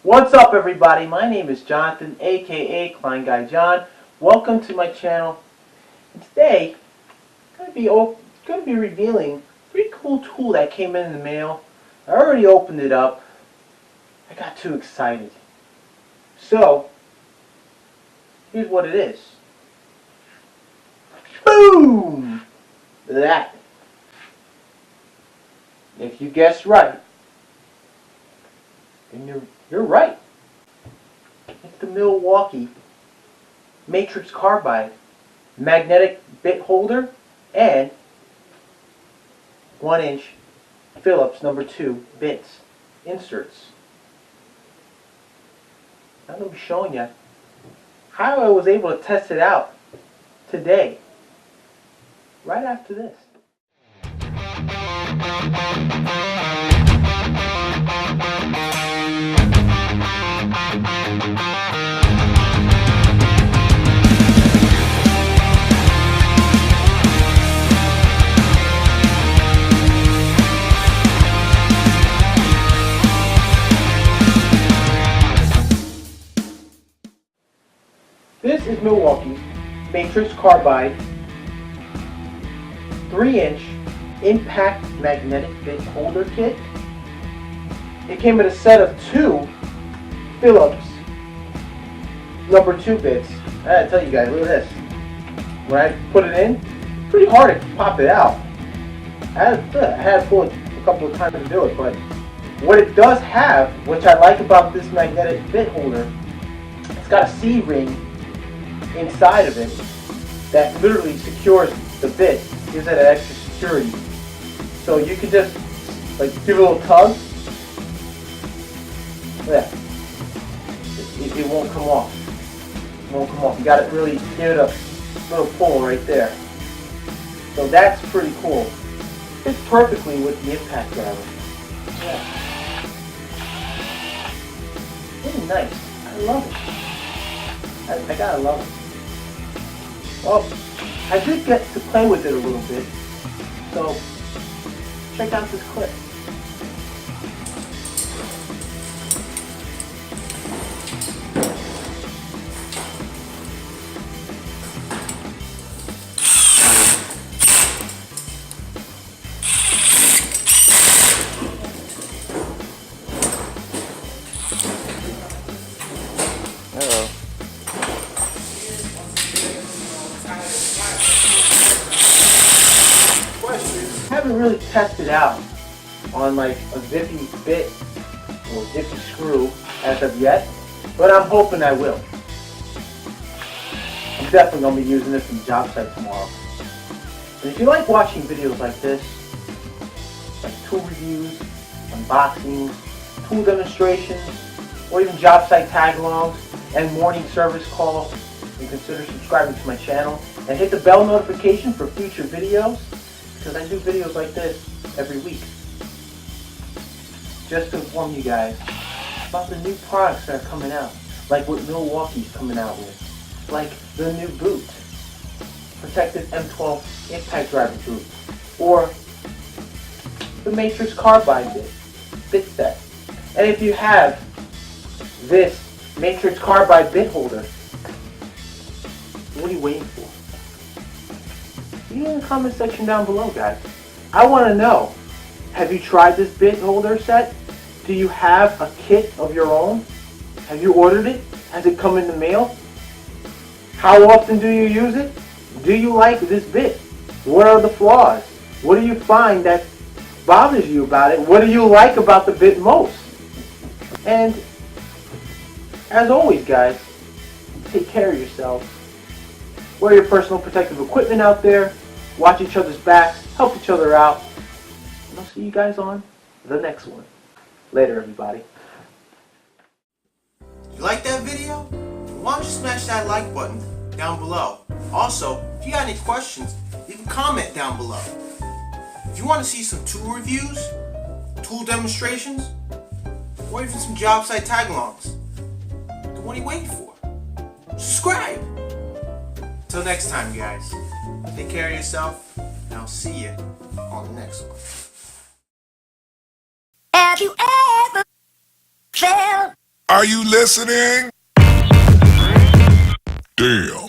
What's up, everybody? My name is Jonathan, aka kleinguyjon. Welcome to my channel. And today, I'm going to be revealing a pretty cool tool that came in the mail. I already opened it up. I got too excited. So, here's what it is. Boom! That. If you guessed right, then you're right. It's the Milwaukee Matrix Carbide Magnetic Bit Holder and 1-inch Phillips #2 bits inserts. I'm going to be showing you how I was able to test it out today, right after this. This is Milwaukee Matrix Carbide 3-inch impact magnetic bit holder kit. It came in a set of 2 Phillips #2 bits. I gotta tell you guys, look at this. When I put it in, pretty hard to pop it out. I had to pull it a couple of times to do it, but what it does have, which I like about this magnetic bit holder, it's got a C-ring inside of it that literally secures the bit, gives it an extra security. So you can just like give it a little tug. Look at that. It won't come off. It won't come off. You got to really give it a little pull right there. So that's pretty cool. Fits perfectly with the impact driver. Yeah. Really nice. I love it. I gotta love it. Well, I did get to play with it a little bit, so check out this clip. Uh-oh. I haven't really tested out on like a zippy bit or zippy screw as of yet, but I'm hoping I will. I'm definitely going to be using this in the job site tomorrow. And if you like watching videos like this, like tool reviews, unboxings, tool demonstrations, or even job site tag-alongs and morning service calls, then consider subscribing to my channel and hit the bell notification for future videos, because I do videos like this every week. Just to inform you guys about the new products that are coming out, like what Milwaukee's coming out with, like the new boot, protective M12 impact driver boot, or the Matrix Carbide Bit Set. And if you have this Matrix Carbide bit holder, what are you waiting for? Leave it in the comment section down below, guys. I want to know, have you tried this bit holder set? Do you have a kit of your own? Have you ordered it? Has it come in the mail? How often do you use it? Do you like this bit? What are the flaws? What do you find that bothers you about it? What do you like about the bit most? And as always, guys, take care of yourselves. Wear your personal protective equipment out there. Watch each other's backs. Help each other out. And I'll see you guys on the next one. Later, everybody. You like that video? Why don't you smash that like button down below? Also, if you got any questions, you can comment down below. If you want to see some tool reviews, tool demonstrations, or even some job site tag-alongs, then what are you waiting for? Subscribe! Till next time, guys. Take care of yourself, and I'll see you on the next one. Have you ever felt Are you listening? Damn.